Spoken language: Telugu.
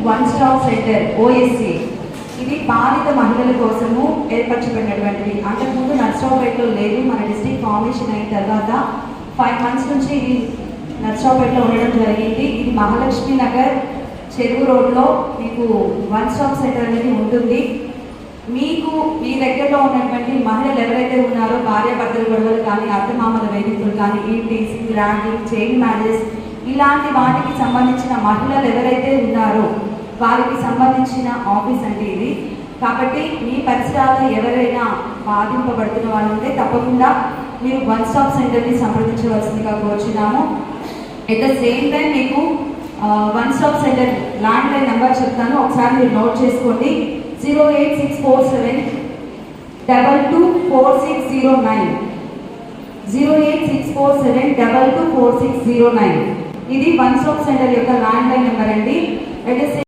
One stop centre OSC. ఇది బాధిత మహిళల కోసము ఏర్పరచబడినటువంటిది. అంతకుముందు నర్సరావుపేటలో లేదు. మన డిస్ట్రిక్ట్ ఫార్మేషన్ అయిన తర్వాత 5 months నుంచి ఇది నర్సరావుపేటలో ఉండడం జరిగింది. ఇది మహాలక్ష్మి నగర్ చెరువు రోడ్లో మీకు వన్ స్టాప్ సెంటర్ అనేది ఉంటుంది. మీకు మీ దగ్గరలో ఉన్నటువంటి మహిళలు ఎవరైతే ఉన్నారో భార్యాభర్తల గొడవలు కానీ, అత్తమామల వేధింపులు కానీ, ఈటీసీ, ర్యాగింగ్, చైన్ మ్యారేజ్ ఇలాంటి వాటికి సంబంధించిన మహిళలు ఎవరైతే ఉన్నారో వారికి సంబంధించిన ఆఫీస్ అంటే ఇది. కాబట్టి మీ పరిసరాల్లో ఎవరైనా బాధింపబడుతున్న వాళ్ళు ఉంటే తప్పకుండా మీరు వన్ స్టాప్ సెంటర్ని సంప్రదించవలసిందిగా కోరుచున్నాము. ఎట్ ద సేమ్ టైం మీకు one stop centre land line number చెప్తాను, ఒకసారి మీరు నోట్ చేసుకోండి. 08647 224609 08647 224609. ఇది వన్ స్టాప్ సెంటర్ యొక్క ల్యాండ్ లైన్ నెంబర్ అండి.